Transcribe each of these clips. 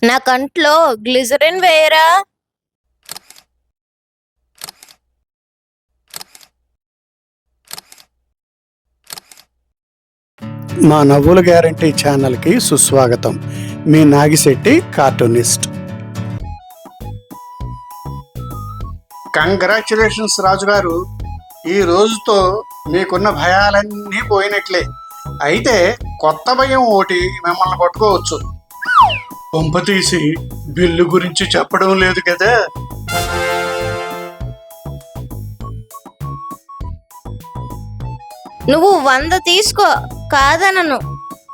నా కంట్లో గ్లిజరిన్ వేయరా. మా నవ్వుల గ్యారంటీ ఛానల్కి సుస్వాగతం. మీ నాగిశెట్టి కార్టూనిస్ట్. కంగ్రాచ్యులేషన్స్ రాజుగారు, ఈ రోజుతో మీకున్న భయాలన్నీ పోయినట్లే. అయితే కొత్త భయం ఒకటి మిమ్మల్ని పట్టుకోవచ్చు. కొంప తీసి బిల్లు గురించి చెప్పడం లేదు కదా? నువ్వు 100 తీసుకో, కాదనను.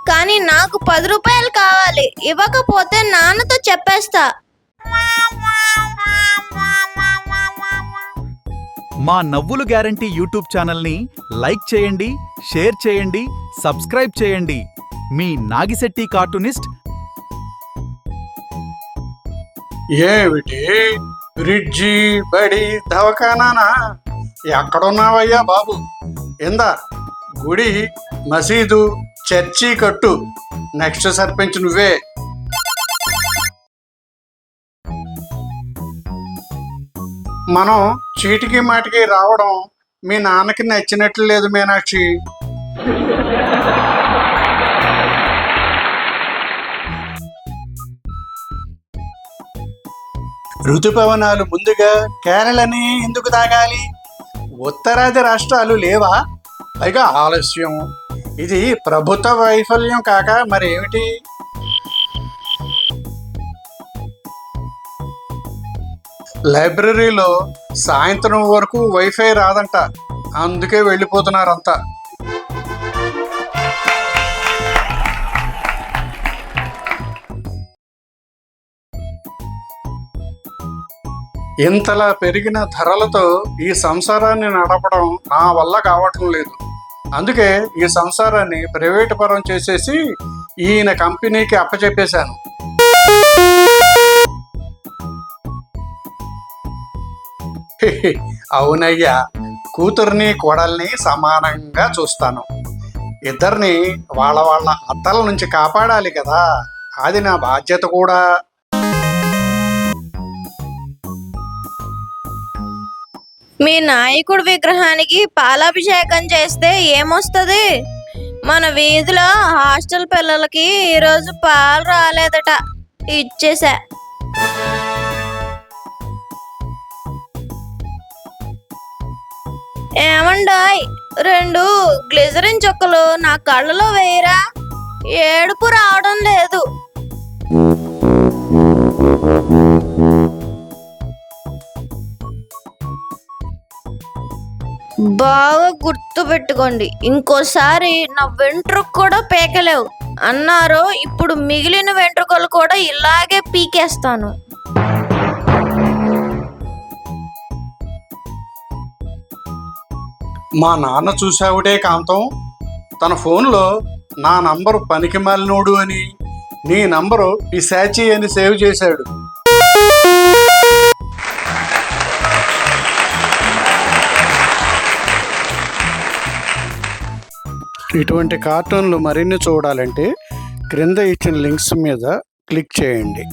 కానీ నాకు 10 రూపాయలు కావాలి. ఇవ్వకపోతే నాన్నతో చెప్పేస్తా. మా నవ్వులు గ్యారంటీ యూట్యూబ్ ఛానల్ని లైక్ చేయండి, షేర్ చేయండి, సబ్స్క్రైబ్ చేయండి. మీ నాగిశెట్టి కార్టూనిస్ట్. ఏమిటి బ్రిడ్జి, బడి, దవాఖానానా? ఎక్కడున్నావయ్యా బాబు? ఇందా గుడి, మసీదు, చర్చి కట్టు. నెక్స్ట్ సర్పంచ్ నువ్వే. మనం చీటికి మాటికి రావడం మీ నాన్నకి నచ్చినట్లు లేదు మీనాక్షి. ఋతుపవనాలు ముందుగా కేరళని ఎందుకు తాగాలి? ఉత్తరాది రాష్ట్రాలు లేవా? పైగా ఆలస్యం. ఇది ప్రభుత్వ వైఫల్యం కాక మరేమిటి? లైబ్రరీలో సాయంత్రం వరకు వైఫై రాదంట, అందుకే వెళ్ళిపోతున్నారంతా. ఇంతలా పెరిగిన ధరలతో ఈ సంసారాన్ని నడపడం నా వల్ల కావటం లేదు. అందుకే ఈ సంసారాన్ని ప్రైవేటు పరం చేసేసి ఈయన కంపెనీకి అప్పచెప్పేశాను. అవునయ్యా, కూతుర్ని కోడల్ని సమానంగా చూస్తాను. ఇద్దరిని వాళ్ళ వాళ్ళ అత్తల నుంచి కాపాడాలి కదా, అది నా బాధ్యత కూడా. మీ నాయకుడి విగ్రహానికి పాలాభిషేకం చేస్తే ఏమొస్తుంది? మన వీధిలో హాస్టల్ పిల్లలకి ఈరోజు పాలు రాలేదట, ఇచ్చేసా. ఏమండాయ్, 2 గ్లిజరిన్ చుక్కలు నా కళ్ళలో వేయరా. ఏడుపు రావడం లేదు. బాగా గుర్తు పెట్టుకోండి, ఇంకోసారి నా వెంట్రుక కూడా పీకలేవు అన్నారో, ఇప్పుడు మిగిలిన వెంట్రుకలు కూడా ఇలాగే పీకేస్తాను. మా నాన్న చూసావుటే కాంతం, తన ఫోన్లో నా నంబరు పనికి మాలినోడు అని, నీ నంబరు పిశాచి అని సేవ్ చేశాడు. ఇటువంటి కార్టూన్లు మరిన్ని చూడాలంటే క్రింద ఇచ్చిన లింక్స్ మీద క్లిక్ చేయండి.